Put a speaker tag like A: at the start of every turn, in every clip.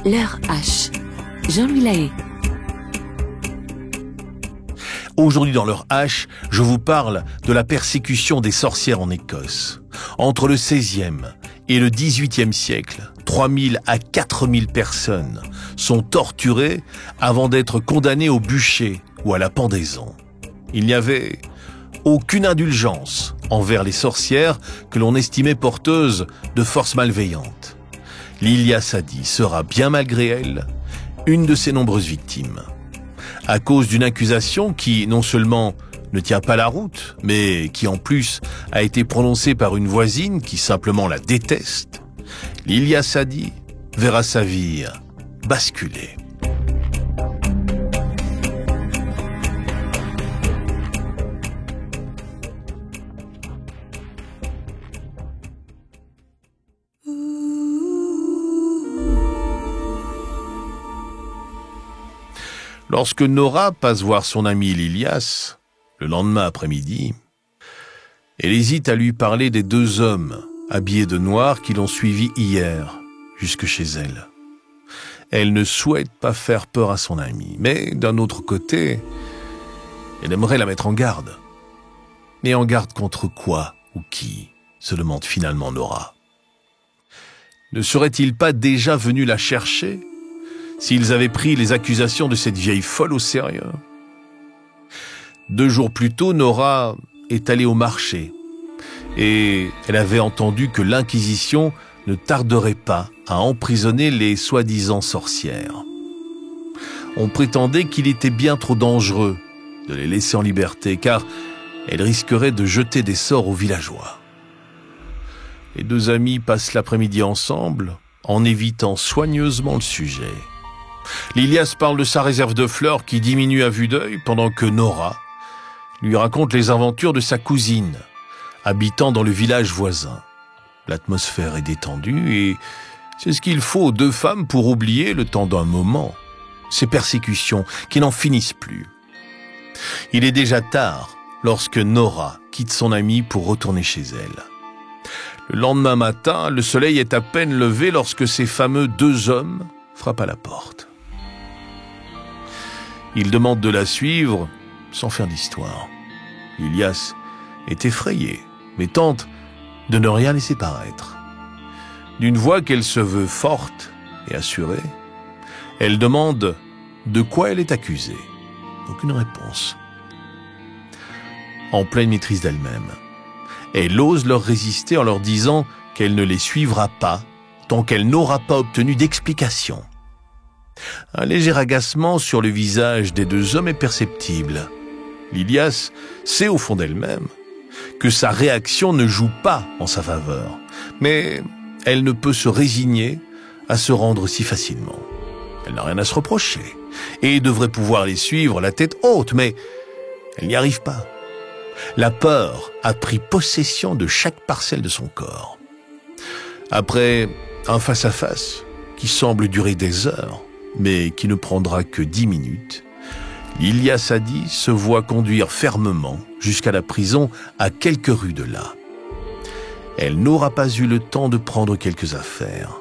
A: L'heure H. Jean-Louis Lahaye.
B: Aujourd'hui dans l'heure H, je vous parle de la persécution des sorcières en Écosse. Entre le XVIe et le XVIIIe siècle, 3000 à 4000 personnes sont torturées avant d'être condamnées au bûcher ou à la pendaison. Il n'y avait aucune indulgence envers les sorcières que l'on estimait porteuses de forces malveillantes. Lilia Sadi sera, bien malgré elle, une de ces nombreuses victimes. À cause d'une accusation qui, non seulement ne tient pas la route, mais qui en plus a été prononcée par une voisine qui simplement la déteste, Lilia Sadi verra sa vie basculer. Lorsque Nora passe voir son ami Lilias, le lendemain après-midi, elle hésite à lui parler des deux hommes habillés de noir qui l'ont suivi hier jusque chez elle. Elle ne souhaite pas faire peur à son ami, mais d'un autre côté, elle aimerait la mettre en garde. Mais en garde contre quoi ou qui, se demande finalement Nora. Ne serait-il pas déjà venu la chercher s'ils avaient pris les accusations de cette vieille folle au sérieux? 2 jours plus tôt, Nora est allée au marché et elle avait entendu que l'Inquisition ne tarderait pas à emprisonner les soi-disant sorcières. On prétendait qu'il était bien trop dangereux de les laisser en liberté car elles risqueraient de jeter des sorts aux villageois. Les 2 amis passent l'après-midi ensemble en évitant soigneusement le sujet. Lilias parle de sa réserve de fleurs qui diminue à vue d'œil pendant que Nora lui raconte les aventures de sa cousine, habitant dans le village voisin. L'atmosphère est détendue et c'est ce qu'il faut aux 2 femmes pour oublier le temps d'un moment ces persécutions qui n'en finissent plus. Il est déjà tard lorsque Nora quitte son amie pour retourner chez elle. Le lendemain matin, le soleil est à peine levé lorsque ces fameux 2 hommes frappent à la porte. Il demande de la suivre sans faire d'histoire. Lilias est effrayée, mais tente de ne rien laisser paraître. D'une voix qu'elle se veut forte et assurée, elle demande de quoi elle est accusée. Aucune réponse. En pleine maîtrise d'elle-même, elle ose leur résister en leur disant qu'elle ne les suivra pas tant qu'elle n'aura pas obtenu d'explication. Un léger agacement sur le visage des 2 hommes est perceptible. Lilias sait au fond d'elle-même que sa réaction ne joue pas en sa faveur, mais elle ne peut se résigner à se rendre si facilement. Elle n'a rien à se reprocher et devrait pouvoir les suivre la tête haute, mais elle n'y arrive pas. La peur a pris possession de chaque parcelle de son corps. Après un face-à-face qui semble durer des heures, mais qui ne prendra que 10 minutes, Lilia Sadi se voit conduire fermement jusqu'à la prison à quelques rues de là. Elle n'aura pas eu le temps de prendre quelques affaires.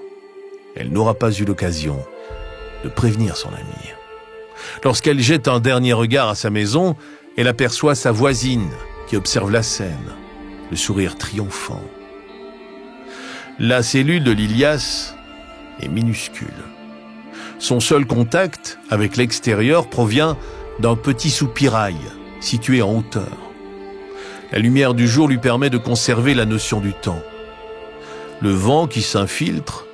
B: Elle n'aura pas eu l'occasion de prévenir son amie. Lorsqu'elle jette un dernier regard à sa maison, elle aperçoit sa voisine qui observe la scène, le sourire triomphant. La cellule de Lilias est minuscule. Son seul contact avec l'extérieur provient d'un petit soupirail situé en hauteur. La lumière du jour lui permet de conserver la notion du temps. Le vent qui s'infiltre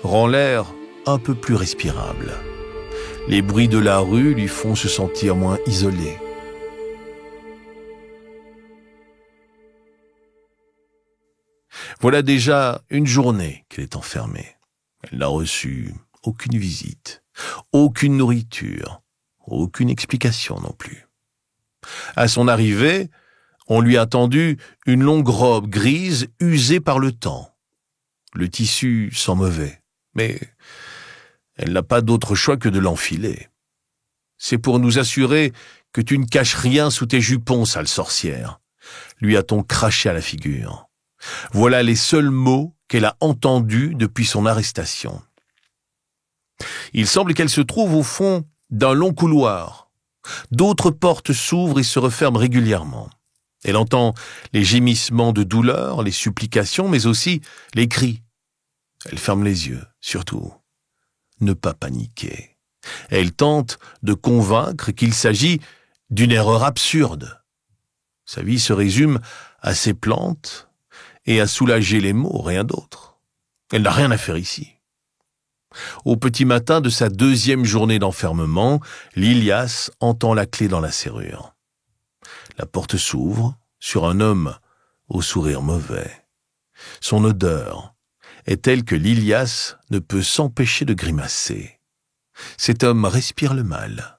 B: rend l'air un peu plus respirable. Les bruits de la rue lui font se sentir moins isolé. Voilà déjà une journée qu'elle est enfermée. Elle n'a reçu aucune visite, aucune nourriture, aucune explication non plus. À son arrivée, on lui a tendu une longue robe grise usée par le temps. Le tissu sent mauvais, mais elle n'a pas d'autre choix que de l'enfiler. C'est pour nous assurer que tu ne caches rien sous tes jupons, sale sorcière, lui a-t-on craché à la figure. Voilà les seuls mots qu'elle a entendus depuis son arrestation. Il semble qu'elle se trouve au fond d'un long couloir. D'autres portes s'ouvrent et se referment régulièrement. Elle entend les gémissements de douleur, les supplications, mais aussi les cris. Elle ferme les yeux, surtout. Ne pas paniquer. Elle tente de convaincre qu'il s'agit d'une erreur absurde. Sa vie se résume à ses plantes et à soulager les maux, rien d'autre. Elle n'a rien à faire ici. Au petit matin de sa 2e journée d'enfermement, Lilias entend la clé dans la serrure. La porte s'ouvre sur un homme au sourire mauvais. Son odeur est telle que Lilias ne peut s'empêcher de grimacer. Cet homme respire le mal.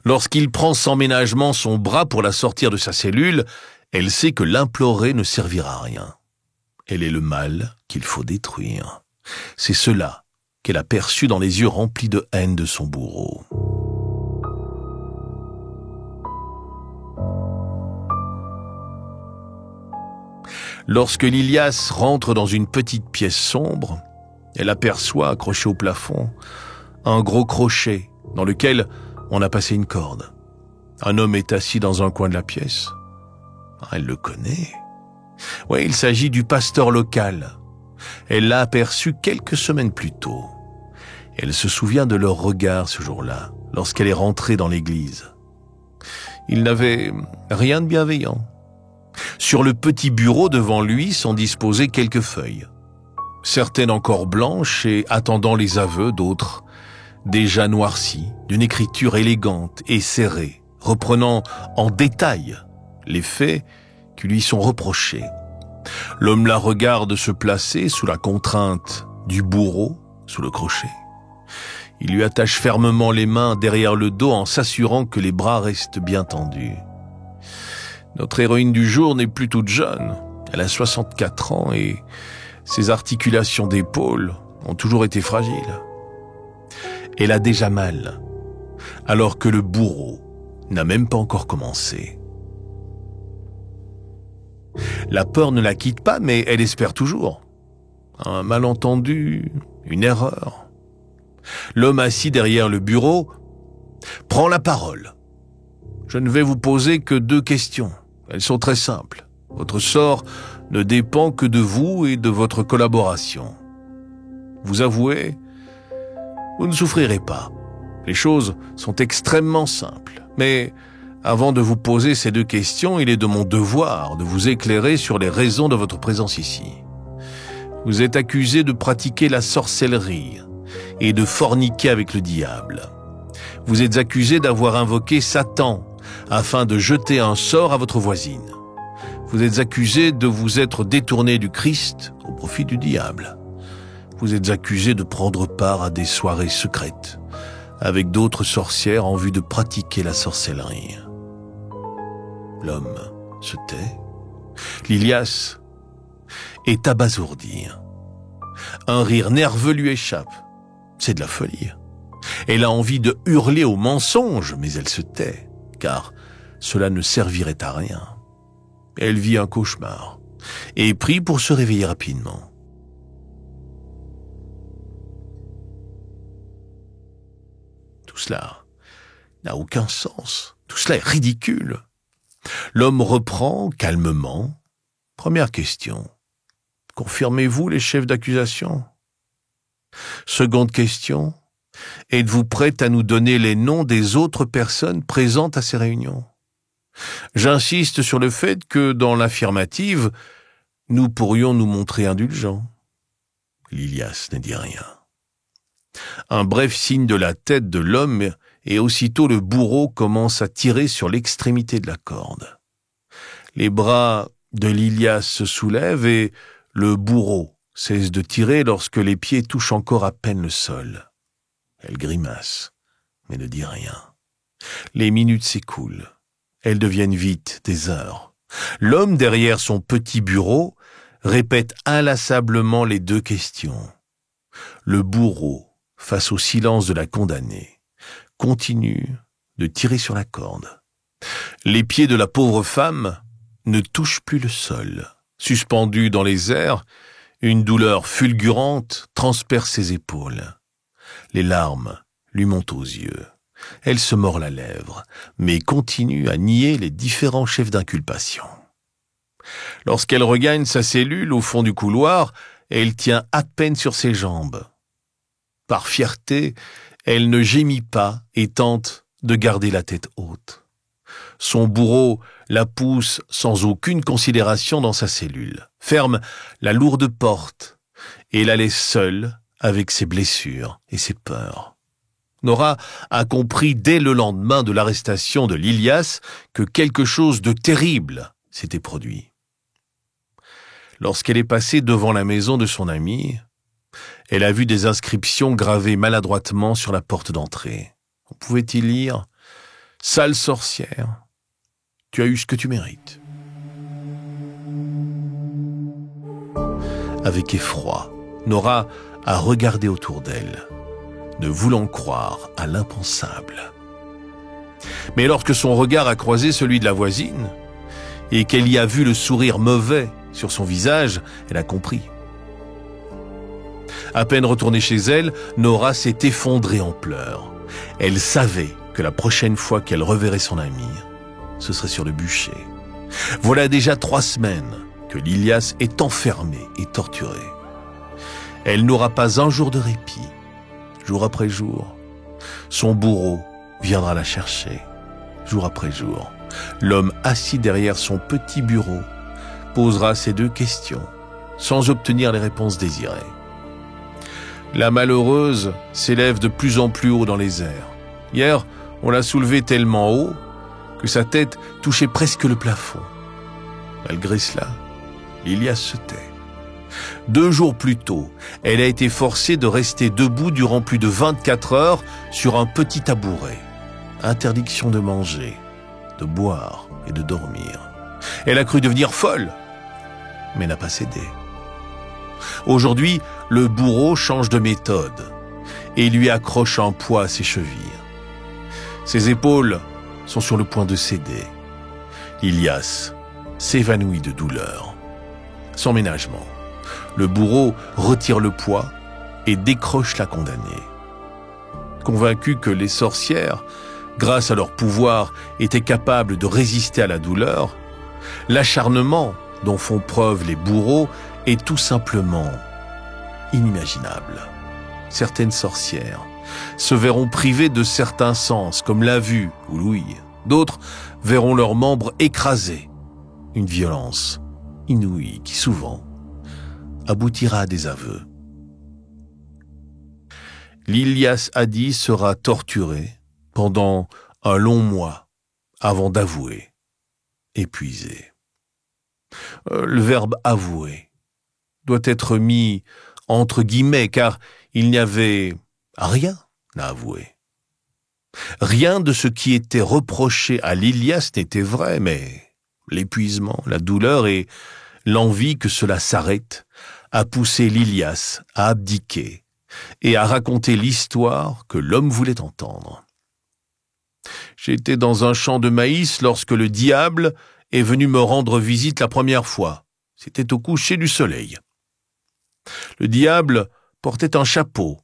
B: Lorsqu'il prend sans ménagement son bras pour la sortir de sa cellule, elle sait que l'implorer ne servira à rien. Elle est le mal qu'il faut détruire. C'est cela qu'elle a perçu dans les yeux remplis de haine de son bourreau. Lorsque Lilias rentre dans une petite pièce sombre, elle aperçoit, accroché au plafond, un gros crochet dans lequel on a passé une corde. Un homme est assis dans un coin de la pièce. Elle le connaît. Oui, il s'agit du pasteur local. Elle l'a aperçu quelques semaines plus tôt. Elle se souvient de leur regard ce jour-là, lorsqu'elle est rentrée dans l'église. Il n'avait rien de bienveillant. Sur le petit bureau devant lui sont disposées quelques feuilles. Certaines encore blanches et attendant les aveux, d'autres déjà noircies, d'une écriture élégante et serrée, reprenant en détail les faits qui lui sont reprochés. L'homme la regarde se placer sous la contrainte du bourreau, sous le crochet. Il lui attache fermement les mains derrière le dos en s'assurant que les bras restent bien tendus. Notre héroïne du jour n'est plus toute jeune. Elle a 64 ans et ses articulations d'épaule ont toujours été fragiles. Elle a déjà mal, alors que le bourreau n'a même pas encore commencé. La peur ne la quitte pas, mais elle espère toujours. Un malentendu, une erreur. L'homme assis derrière le bureau prend la parole. Je ne vais vous poser que 2 questions. Elles sont très simples. Votre sort ne dépend que de vous et de votre collaboration. Vous avouez, vous ne souffrirez pas. Les choses sont extrêmement simples. Mais avant de vous poser ces 2 questions, il est de mon devoir de vous éclairer sur les raisons de votre présence ici. Vous êtes accusé de pratiquer la sorcellerie et de forniquer avec le diable. Vous êtes accusé d'avoir invoqué Satan afin de jeter un sort à votre voisine. Vous êtes accusé de vous être détourné du Christ au profit du diable. Vous êtes accusé de prendre part à des soirées secrètes avec d'autres sorcières en vue de pratiquer la sorcellerie. L'homme se tait. Lilias est abasourdi. Un rire nerveux lui échappe. C'est de la folie. Elle a envie de hurler au mensonge, mais elle se tait, car cela ne servirait à rien. Elle vit un cauchemar et prie pour se réveiller rapidement. Tout cela n'a aucun sens. Tout cela est ridicule. L'homme reprend calmement. Première question. Confirmez-vous les chefs d'accusation? Seconde question. Êtes-vous prête à nous donner les noms des autres personnes présentes à ces réunions? J'insiste sur le fait que, dans l'affirmative, nous pourrions nous montrer indulgents. Lilias ne dit rien. Un bref signe de la tête de l'homme et aussitôt le bourreau commence à tirer sur l'extrémité de la corde. Les bras de Lilias se soulèvent et le bourreau cesse de tirer lorsque les pieds touchent encore à peine le sol. Elle grimace, mais ne dit rien. Les minutes s'écoulent. Elles deviennent vite des heures. L'homme derrière son petit bureau répète inlassablement les 2 questions. Le bourreau, face au silence de la condamnée, continue de tirer sur la corde. Les pieds de la pauvre femme ne touchent plus le sol. Suspendue dans les airs, une douleur fulgurante transperce ses épaules. Les larmes lui montent aux yeux. Elle se mord la lèvre, mais continue à nier les différents chefs d'inculpation. Lorsqu'elle regagne sa cellule au fond du couloir, elle tient à peine sur ses jambes. Par fierté, elle ne gémit pas et tente de garder la tête haute. Son bourreau la pousse sans aucune considération dans sa cellule, ferme la lourde porte et la laisse seule avec ses blessures et ses peurs. Nora a compris dès le lendemain de l'arrestation de Lilias que quelque chose de terrible s'était produit. Lorsqu'elle est passée devant la maison de son ami, elle a vu des inscriptions gravées maladroitement sur la porte d'entrée. On pouvait y lire « Sale sorcière, tu as eu ce que tu mérites ». Avec effroi, Nora a regardé autour d'elle, ne voulant croire à l'impensable. Mais lorsque son regard a croisé celui de la voisine, et qu'elle y a vu le sourire mauvais sur son visage, elle a compris. À peine retournée chez elle, Nora s'est effondrée en pleurs. Elle savait que la prochaine fois qu'elle reverrait son amie, ce serait sur le bûcher. Voilà déjà 3 semaines que Lilias est enfermé et torturé. Elle n'aura pas un jour de répit. Jour après jour, son bourreau viendra la chercher. Jour après jour, l'homme assis derrière son petit bureau posera ces 2 questions, sans obtenir les réponses désirées. La malheureuse s'élève de plus en plus haut dans les airs. Hier, on l'a soulevée tellement haut que sa tête touchait presque le plafond. Malgré cela, Lilias se tait. 2 jours plus tôt, elle a été forcée de rester debout durant plus de 24 heures sur un petit tabouret. Interdiction de manger, de boire et de dormir. Elle a cru devenir folle, mais n'a pas cédé. Aujourd'hui, le bourreau change de méthode et lui accroche un poids à ses chevilles. Ses épaules sont sur le point de céder. Lilias s'évanouit de douleur. Sans ménagement, le bourreau retire le poids et décroche la condamnée. Convaincu que les sorcières, grâce à leur pouvoir, étaient capables de résister à la douleur, l'acharnement dont font preuve les bourreaux est tout simplement inimaginable. Certaines sorcières se verront privées de certains sens, comme la vue ou l'ouïe. D'autres verront leurs membres écrasés. Une violence inouïe qui souvent aboutira à des aveux. Lilias Adi sera torturé pendant un long mois avant d'avouer, épuisé. Le verbe « avouer » doit être mis entre guillemets car il n'y avait rien à avouer. Rien de ce qui était reproché à Lilias n'était vrai, mais l'épuisement, la douleur et l'envie que cela s'arrête a poussé Lilias à abdiquer et à raconter l'histoire que l'homme voulait entendre. J'étais dans un champ de maïs lorsque le diable est venu me rendre visite la première fois. C'était au coucher du soleil. Le diable portait un chapeau.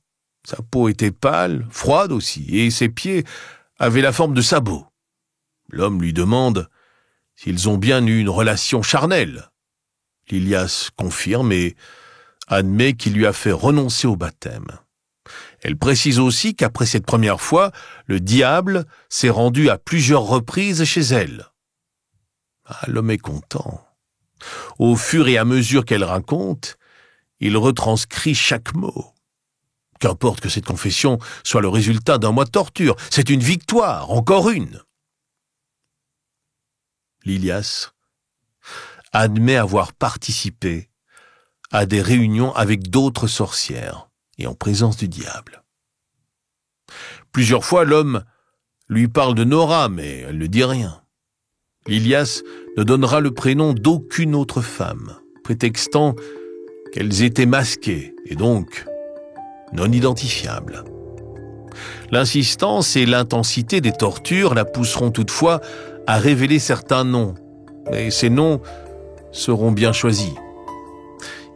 B: Sa peau était pâle, froide aussi, et ses pieds avaient la forme de sabots. L'homme lui demande s'ils ont bien eu une relation charnelle. Lilias confirme et admet qu'il lui a fait renoncer au baptême. Elle précise aussi qu'après cette première fois, le diable s'est rendu à plusieurs reprises chez elle. L'homme est content. Au fur et à mesure qu'elle raconte, il retranscrit chaque mot. Qu'importe que cette confession soit le résultat d'un mois de torture, c'est une victoire, encore une. Lilias admet avoir participé à des réunions avec d'autres sorcières et en présence du diable. Plusieurs fois, l'homme lui parle de Nora, mais elle ne dit rien. Lilias ne donnera le prénom d'aucune autre femme, prétextant qu'elles étaient masquées et donc non identifiables. L'insistance et l'intensité des tortures la pousseront toutefois à révéler certains noms, mais ces noms seront bien choisis.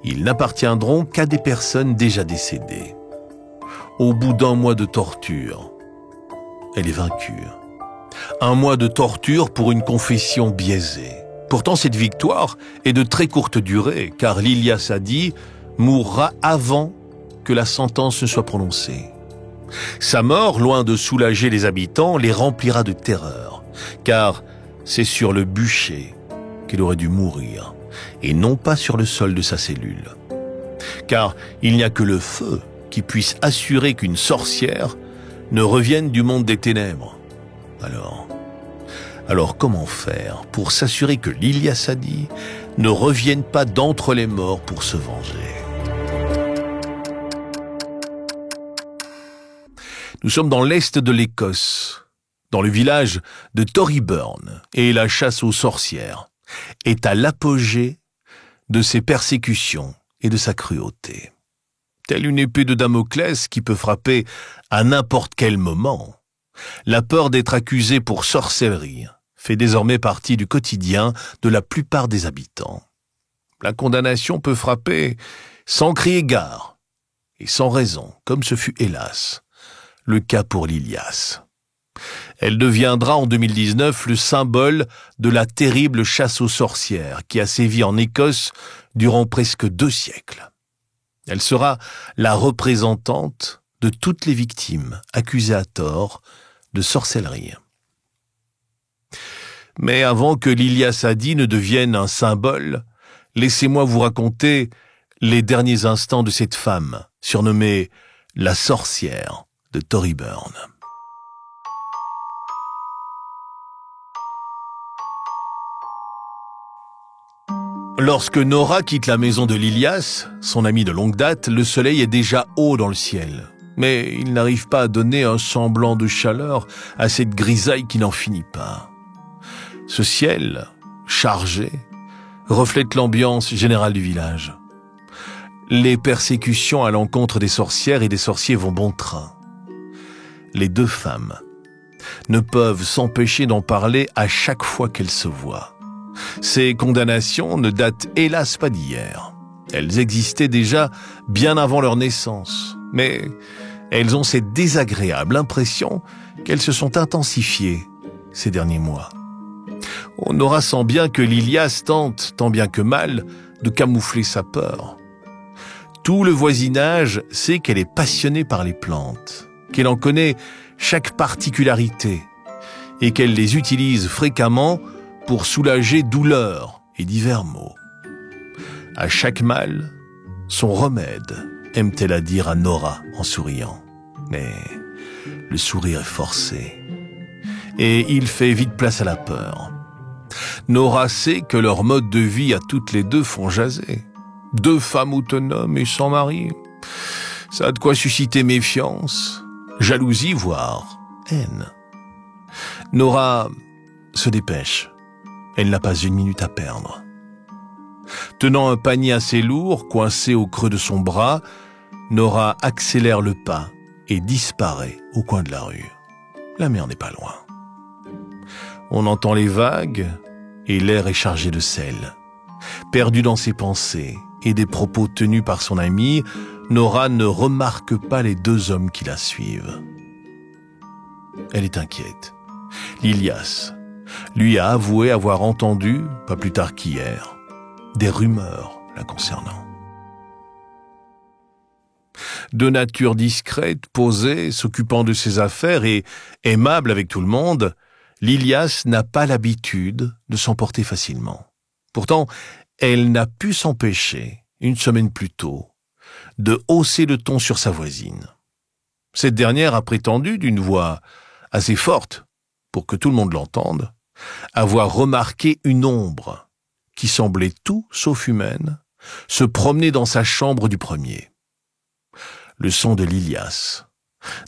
B: Ils n'appartiendront qu'à des personnes déjà décédées. au bout d'1 mois de torture. Elle est vaincue. 1 mois de torture pour une confession biaisée. Pourtant, cette victoire est de très courte durée, car l'Ilyas Adi mourra avant que la sentence ne soit prononcée. Sa mort, loin de soulager les habitants, les remplira de terreur, car c'est sur le bûcher qu'elle aurait dû mourir, et non pas sur le sol de sa cellule. Car il n'y a que le feu qui puisse assurer qu'une sorcière ne revienne du monde des ténèbres. Alors comment faire pour s'assurer que l'Ilyas Adi ne revienne pas d'entre les morts pour se venger? Nous sommes dans l'est de l'Écosse, dans le village de Torryburn, et la chasse aux sorcières est à l'apogée de ses persécutions et de sa cruauté. Telle une épée de Damoclès qui peut frapper à n'importe quel moment, la peur d'être accusé pour sorcellerie fait désormais partie du quotidien de la plupart des habitants. La condamnation peut frapper sans crier gare et sans raison, comme ce fut hélas le cas pour l'Ilyas. Elle deviendra en 2019 le symbole de la terrible chasse aux sorcières qui a sévi en Écosse durant presque 2 siècles. Elle sera la représentante de toutes les victimes accusées à tort de sorcellerie. Mais avant que l'Ilyas Adi ne devienne un symbole, laissez-moi vous raconter les derniers instants de cette femme, surnommée la sorcière de Torryburn. Lorsque Nora quitte la maison de l'Ilyas, son ami de longue date, le soleil est déjà haut dans le ciel. Mais il n'arrive pas à donner un semblant de chaleur à cette grisaille qui n'en finit pas. Ce ciel, chargé, reflète l'ambiance générale du village. Les persécutions à l'encontre des sorcières et des sorciers vont bon train. Les 2 femmes ne peuvent s'empêcher d'en parler à chaque fois qu'elles se voient. Ces condamnations ne datent hélas pas d'hier. Elles existaient déjà bien avant leur naissance, mais elles ont cette désagréable impression qu'elles se sont intensifiées ces derniers mois. On aura sent bien que l'Ilyas tente, tant bien que mal, de camoufler sa peur. Tout le voisinage sait qu'elle est passionnée par les plantes, qu'elle en connaît chaque particularité et qu'elle les utilise fréquemment pour soulager douleurs et divers maux. À chaque mal, son remède, aime-t-elle à dire à Nora en souriant. Mais le sourire est forcé et il fait vite place à la peur. Nora sait que leur mode de vie à toutes les 2 font jaser. 2 femmes autonomes et sans mari. Ça a de quoi susciter méfiance, jalousie, voire haine. Nora se dépêche. Elle n'a pas 1 minute à perdre. Tenant un panier assez lourd, coincé au creux de son bras, Nora accélère le pas et disparaît au coin de la rue. La mer n'est pas loin. On entend les vagues et l'air est chargé de sel. Perdue dans ses pensées et des propos tenus par son amie, Nora ne remarque pas les 2 hommes qui la suivent. Elle est inquiète. L'Ilyas lui a avoué avoir entendu, pas plus tard qu'hier, des rumeurs la concernant. De nature discrète, posée, s'occupant de ses affaires et aimable avec tout le monde, l'Ilyas n'a pas l'habitude de s'emporter facilement. Pourtant, elle n'a pu s'empêcher, 1 semaine plus tôt, de hausser le ton sur sa voisine. Cette dernière a prétendu, d'une voix assez forte, pour que tout le monde l'entende, avoir remarqué une ombre qui semblait tout sauf humaine se promener dans sa chambre du premier. Le son de l'Ilyas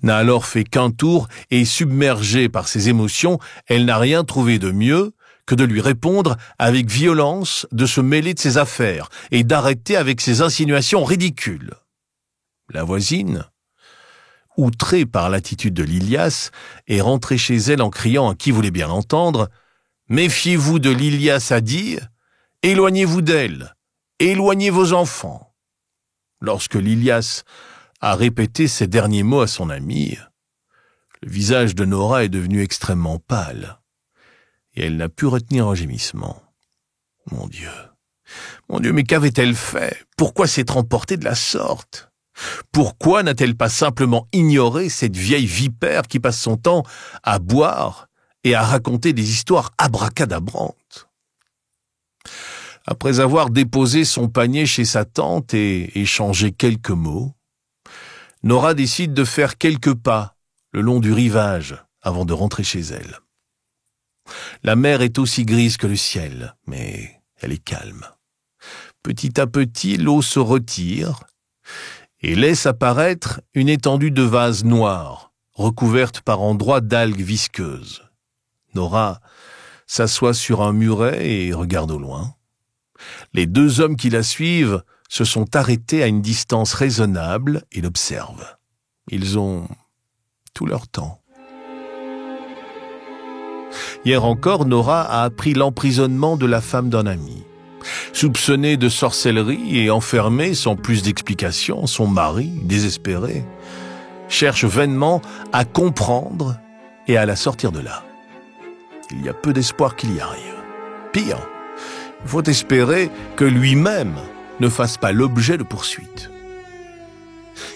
B: n'a alors fait qu'un tour et, submergée par ses émotions, elle n'a rien trouvé de mieux que de lui répondre avec violence de se mêler de ses affaires et d'arrêter avec ses insinuations ridicules. La voisine, outrée par l'attitude de l'Ilyas, est rentrée chez elle en criant à qui voulait bien l'entendre « Méfiez-vous de l'Ilyas Adi, éloignez-vous d'elle, éloignez vos enfants ». Lorsque l'Ilyas à répéter ces derniers mots à son amie, le visage de Nora est devenu extrêmement pâle, et elle n'a pu retenir un gémissement. Mon Dieu, mais qu'avait-elle fait? Pourquoi s'être emportée de la sorte? Pourquoi n'a-t-elle pas simplement ignoré cette vieille vipère qui passe son temps à boire et à raconter des histoires abracadabrantes? Après avoir déposé son panier chez sa tante et échangé quelques mots, Nora décide de faire quelques pas le long du rivage avant de rentrer chez elle. La mer est aussi grise que le ciel, mais elle est calme. Petit à petit, l'eau se retire et laisse apparaître une étendue de vase noir, recouverte par endroits d'algues visqueuses. Nora s'assoit sur un muret et regarde au loin. Les deux hommes qui la suivent se sont arrêtés à une distance raisonnable et l'observent. Ils ont tout leur temps. Hier encore, Nora a appris l'emprisonnement de la femme d'un ami. Soupçonnée de sorcellerie et enfermée sans plus d'explication, son mari, désespéré, cherche vainement à comprendre et à la sortir de là. Il y a peu d'espoir qu'il y arrive. Pire, il faut espérer que lui-même ne fasse pas l'objet de poursuites.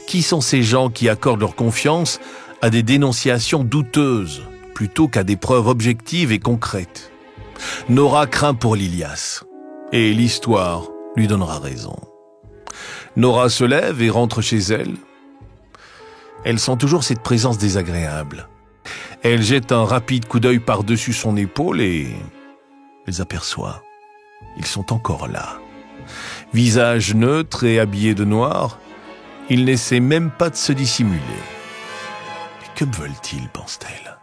B: Qui sont ces gens qui accordent leur confiance à des dénonciations douteuses plutôt qu'à des preuves objectives et concrètes? Nora craint pour Lilias, et l'histoire lui donnera raison. Nora se lève et rentre chez elle. Elle sent toujours cette présence désagréable. Elle jette un rapide coup d'œil par-dessus son épaule et les aperçoit. Ils sont encore là. Visage neutre et habillé de noir, ils n'essaient même pas de se dissimuler. Mais que veulent-ils, pense-t-elle?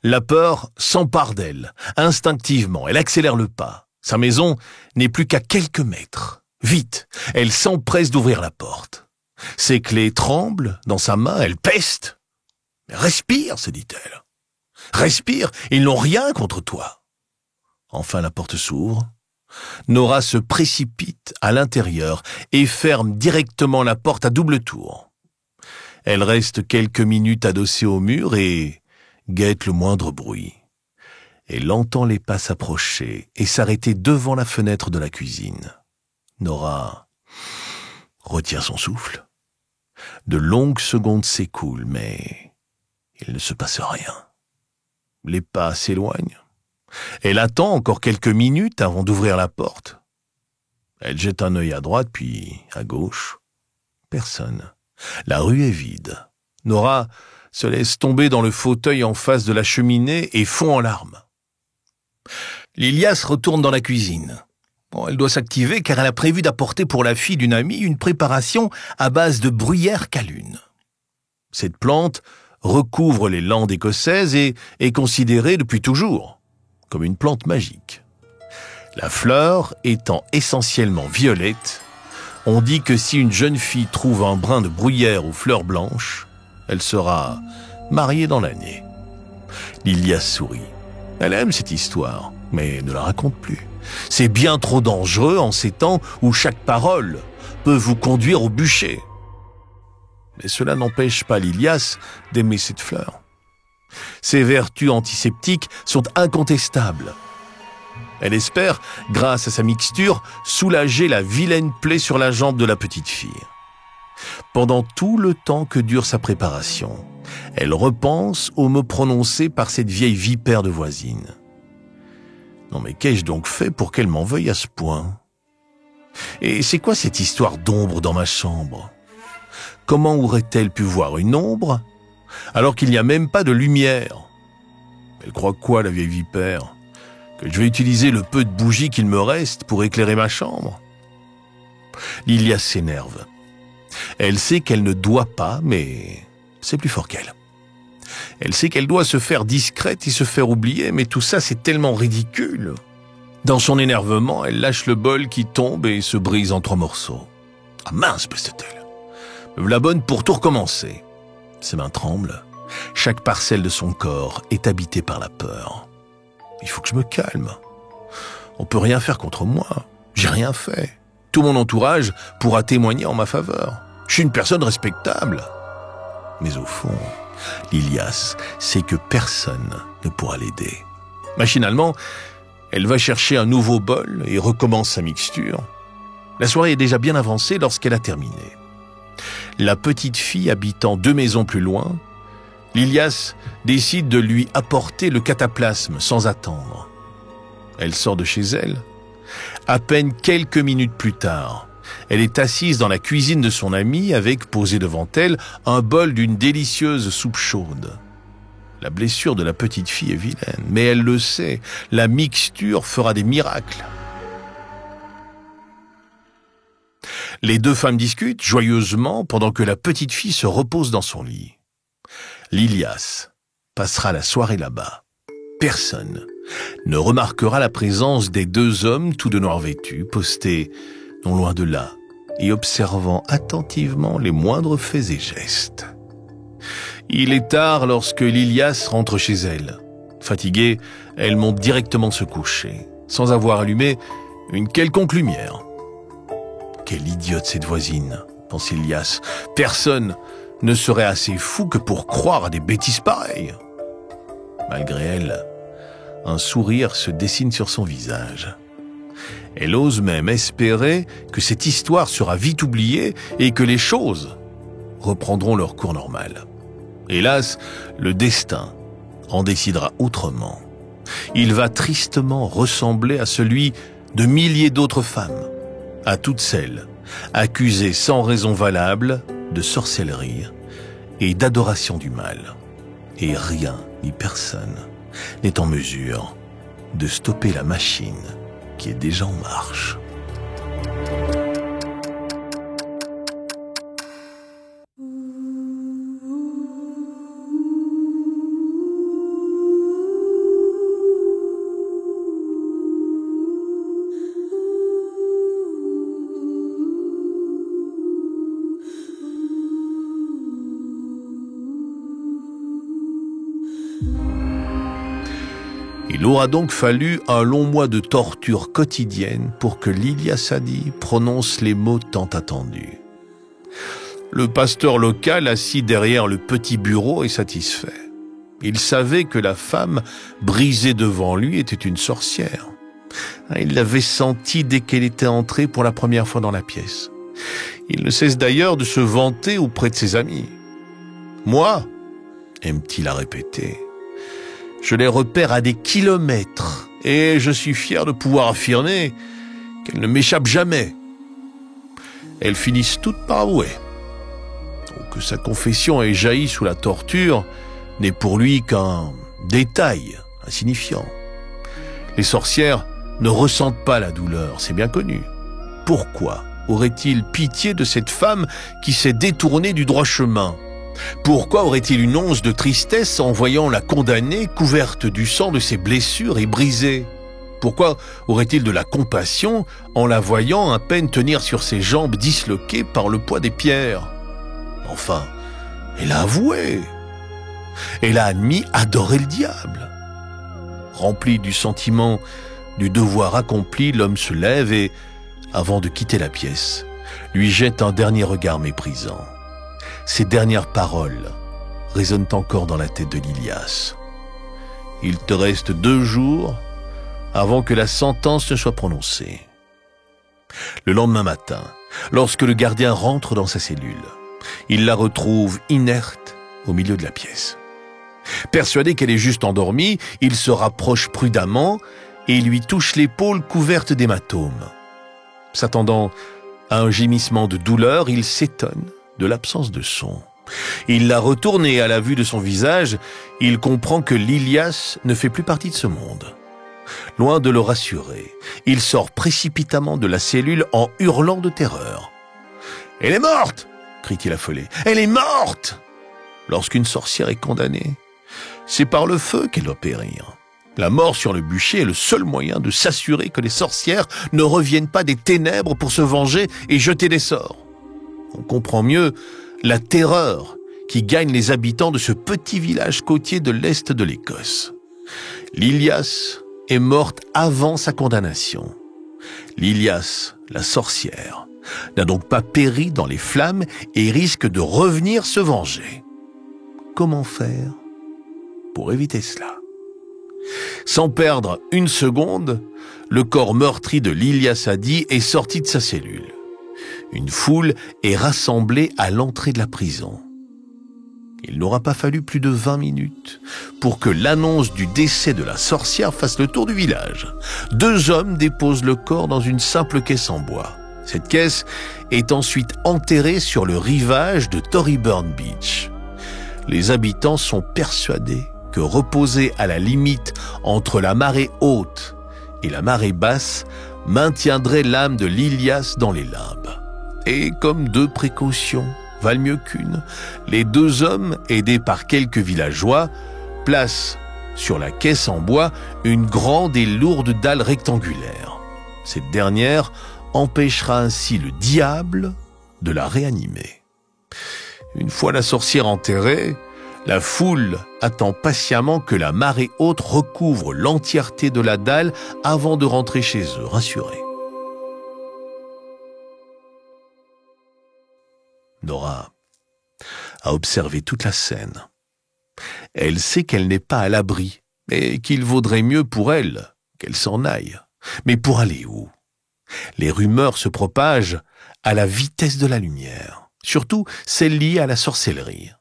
B: La peur s'empare d'elle, instinctivement. Elle accélère le pas. Sa maison n'est plus qu'à quelques mètres. Vite, elle s'empresse d'ouvrir la porte. Ses clés tremblent dans sa main, elle peste. « Respire, se dit-elle. Respire, ils n'ont rien contre toi. » Enfin, la porte s'ouvre. Nora se précipite à l'intérieur et ferme directement la porte à double tour. Elle reste quelques minutes adossée au mur et guette le moindre bruit. Elle entend les pas s'approcher et s'arrêter devant la fenêtre de la cuisine. Nora retient son souffle. De longues secondes s'écoulent, mais il ne se passe rien. Les pas s'éloignent. Elle attend encore quelques minutes avant d'ouvrir la porte. Elle jette un œil à droite, puis à gauche. Personne. La rue est vide. Nora se laisse tomber dans le fauteuil en face de la cheminée et fond en larmes. Lilias retourne dans la cuisine. Elle doit s'activer car elle a prévu d'apporter pour la fille d'une amie une préparation à base de bruyère calune. Cette plante recouvre les landes écossaises et est considérée depuis toujours comme une plante magique. La fleur étant essentiellement violette, on dit que si une jeune fille trouve un brin de bruyère aux fleurs blanches, elle sera mariée dans l'année. Lilias sourit. Elle aime cette histoire, mais ne la raconte plus. C'est bien trop dangereux en ces temps où chaque parole peut vous conduire au bûcher. Mais cela n'empêche pas Lilias d'aimer cette fleur. Ses vertus antiseptiques sont incontestables. Elle espère, grâce à sa mixture, soulager la vilaine plaie sur la jambe de la petite fille. Pendant tout le temps que dure sa préparation, elle repense aux mots prononcés par cette vieille vipère de voisine. Non mais qu'ai-je donc fait pour qu'elle m'en veuille à ce point? Et c'est quoi cette histoire d'ombre dans ma chambre? Comment aurait-elle pu voir une ombre alors qu'il n'y a même pas de lumière? Elle croit quoi, la vieille vipère? Que je vais utiliser le peu de bougies qu'il me reste pour éclairer ma chambre? Lilias s'énerve. Elle sait qu'elle ne doit pas, mais c'est plus fort qu'elle. Elle sait qu'elle doit se faire discrète et se faire oublier, mais tout ça c'est tellement ridicule. Dans son énervement, elle lâche le bol qui tombe et se brise en 3 morceaux. Ah mince, peste-t-elle. Me voilà bonne pour tout recommencer. Ses mains tremblent. Chaque parcelle de son corps est habitée par la peur. Il faut que je me calme. On peut rien faire contre moi. J'ai rien fait. Tout mon entourage pourra témoigner en ma faveur. Je suis une personne respectable. » Mais au fond, Lilias sait que personne ne pourra l'aider. Machinalement, elle va chercher un nouveau bol et recommence sa mixture. La soirée est déjà bien avancée lorsqu'elle a terminé. La petite fille habitant 2 maisons plus loin, Lilias décide de lui apporter le cataplasme sans attendre. Elle sort de chez elle. À peine quelques minutes plus tard, elle est assise dans la cuisine de son amie avec, posé devant elle, un bol d'une délicieuse soupe chaude. La blessure de la petite fille est vilaine, mais elle le sait, la mixture fera des miracles. Les 2 femmes discutent joyeusement pendant que la petite fille se repose dans son lit. Lilias passera la soirée là-bas. Personne ne remarquera la présence des 2 hommes tout de noir vêtus, postés non loin de là et observant attentivement les moindres faits et gestes. Il est tard lorsque Lilias rentre chez elle. Fatiguée, elle monte directement se coucher, sans avoir allumé une quelconque lumière. Quelle idiote cette voisine, pense Lilias. Personne ne serait assez fou que pour croire à des bêtises pareilles. Malgré elle, un sourire se dessine sur son visage. Elle ose même espérer que cette histoire sera vite oubliée et que les choses reprendront leur cours normal. Hélas, le destin en décidera autrement. Il va tristement ressembler à celui de milliers d'autres femmes, à toutes celles accusées sans raison valable de sorcellerie et d'adoration du mal. Et rien ni personne n'est en mesure de stopper la machine qui est déjà en marche. Il aura donc fallu un long mois de torture quotidienne pour que Lilias Hadi prononce les mots tant attendus. Le pasteur local, assis derrière le petit bureau, est satisfait. Il savait que la femme brisée devant lui était une sorcière. Il l'avait sentie dès qu'elle était entrée pour la première fois dans la pièce. Il ne cesse d'ailleurs de se vanter auprès de ses amis. « Moi, aime-t-il à répéter, je les repère à des kilomètres et je suis fier de pouvoir affirmer qu'elles ne m'échappent jamais. » Elles finissent toutes par avouer que sa confession ait jailli sous la torture n'est pour lui qu'un détail insignifiant. Les sorcières ne ressentent pas la douleur, c'est bien connu. Pourquoi aurait-il pitié de cette femme qui s'est détournée du droit chemin ? Pourquoi aurait-il une once de tristesse en voyant la condamnée couverte du sang de ses blessures et brisée ? Pourquoi aurait-il de la compassion en la voyant à peine tenir sur ses jambes disloquées par le poids des pierres ? Enfin, elle a avoué. Elle a admis adorer le diable. Rempli du sentiment du devoir accompli, l'homme se lève et, avant de quitter la pièce, lui jette un dernier regard méprisant. Ces dernières paroles résonnent encore dans la tête de Lilias. « Il te reste 2 jours avant que la sentence ne soit prononcée. » Le lendemain matin, lorsque le gardien rentre dans sa cellule, il la retrouve inerte au milieu de la pièce. Persuadé qu'elle est juste endormie, il se rapproche prudemment et lui touche l'épaule couverte d'hématomes. S'attendant à un gémissement de douleur, il s'étonne de l'absence de son. Il la retourne et à la vue de son visage, il comprend que Lilias ne fait plus partie de ce monde. Loin de le rassurer, il sort précipitamment de la cellule en hurlant de terreur. « Elle est morte !» crie-t-il affolé. « Elle est morte !» Lorsqu'une sorcière est condamnée, c'est par le feu qu'elle doit périr. La mort sur le bûcher est le seul moyen de s'assurer que les sorcières ne reviennent pas des ténèbres pour se venger et jeter des sorts. On comprend mieux la terreur qui gagne les habitants de ce petit village côtier de l'est de l'Écosse. Lilias est morte avant sa condamnation. Lilias, la sorcière, n'a donc pas péri dans les flammes et risque de revenir se venger. Comment faire pour éviter cela? Sans perdre une seconde, le corps meurtri de Lilia Sadi est sorti de sa cellule. Une foule est rassemblée à l'entrée de la prison. Il n'aura pas fallu plus de 20 minutes pour que l'annonce du décès de la sorcière fasse le tour du village. 2 hommes déposent le corps dans une simple caisse en bois. Cette caisse est ensuite enterrée sur le rivage de Torreyburn Beach. Les habitants sont persuadés que reposer à la limite entre la marée haute et la marée basse maintiendrait l'âme de Lilias dans les limbes. Et comme 2 précautions valent mieux qu'une, les 2 hommes, aidés par quelques villageois, placent sur la caisse en bois une grande et lourde dalle rectangulaire. Cette dernière empêchera ainsi le diable de la réanimer. Une fois la sorcière enterrée, la foule attend patiemment que la marée haute recouvre l'entièreté de la dalle avant de rentrer chez eux, rassurés. Nora a observé toute la scène. Elle sait qu'elle n'est pas à l'abri et qu'il vaudrait mieux pour elle qu'elle s'en aille. Mais pour aller où? Les rumeurs se propagent à la vitesse de la lumière, surtout celles liées à la sorcellerie.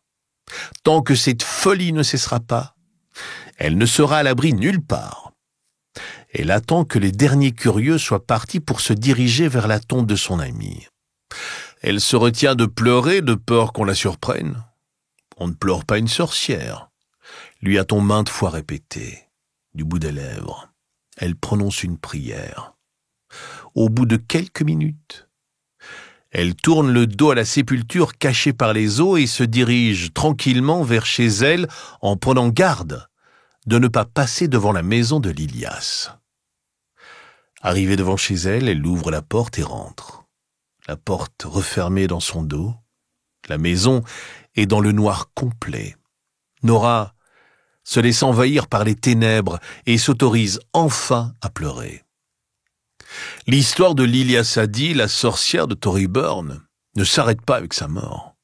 B: Tant que cette folie ne cessera pas, elle ne sera à l'abri nulle part. Elle attend que les derniers curieux soient partis pour se diriger vers la tombe de son amie. Elle se retient de pleurer de peur qu'on la surprenne. On ne pleure pas une sorcière, lui a-t-on maintes fois répété. Du bout des lèvres, elle prononce une prière. Au bout de quelques minutes, elle tourne le dos à la sépulture cachée par les eaux et se dirige tranquillement vers chez elle en prenant garde de ne pas passer devant la maison de Lilias. Arrivée devant chez elle, elle ouvre la porte et rentre. La porte refermée dans son dos, la maison est dans le noir complet. Nora se laisse envahir par les ténèbres et s'autorise enfin à pleurer. L'histoire de Lilia Sadi, la sorcière de Torreyburn, ne s'arrête pas avec sa mort.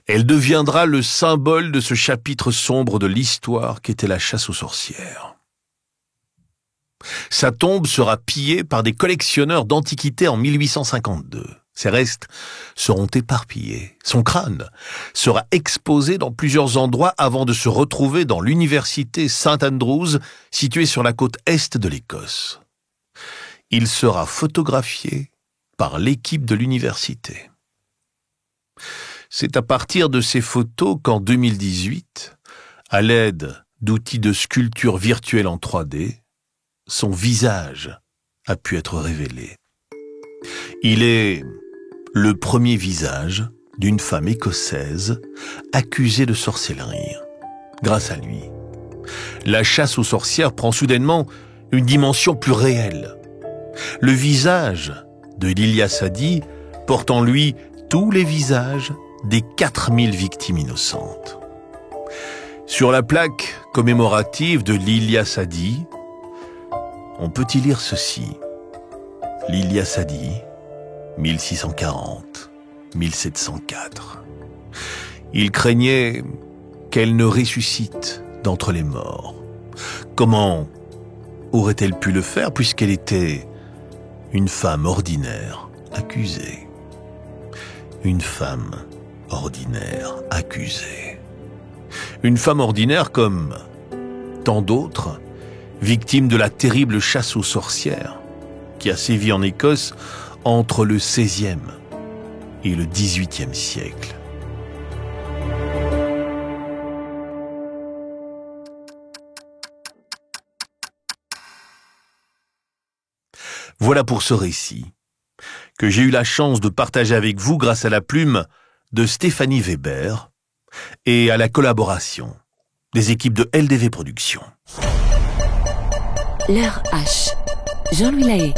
B: Elle deviendra le symbole de ce chapitre sombre de l'histoire qu'était la chasse aux sorcières. Sa tombe sera pillée par des collectionneurs d'antiquités en 1852. Ses restes seront éparpillés. Son crâne sera exposé dans plusieurs endroits avant de se retrouver dans l'université St Andrews, située sur la côte est de l'Écosse. Il sera photographié par l'équipe de l'université. C'est à partir de ces photos qu'en 2018, à l'aide d'outils de sculpture virtuelle en 3D, son visage a pu être révélé. Il est le premier visage d'une femme écossaise accusée de sorcellerie. Grâce à lui, la chasse aux sorcières prend soudainement une dimension plus réelle. Le visage de Lilia Sadi porte en lui tous les visages des 4000 victimes innocentes. Sur la plaque commémorative de Lilia Sadi, on peut y lire ceci. Lilia Sadi, 1640-1704. Il craignait qu'elle ne ressuscite d'entre les morts. Comment aurait-elle pu le faire puisqu'elle était une femme ordinaire accusée? Une femme ordinaire accusée. Une femme ordinaire comme tant d'autres, victime de la terrible chasse aux sorcières qui a sévi en Écosse entre le XVIe et le XVIIIe siècle. Voilà pour ce récit que j'ai eu la chance de partager avec vous grâce à la plume de Stéphanie Weber et à la collaboration des équipes de LDV Productions.
A: L'heure H. Jean-Louis Lahaye.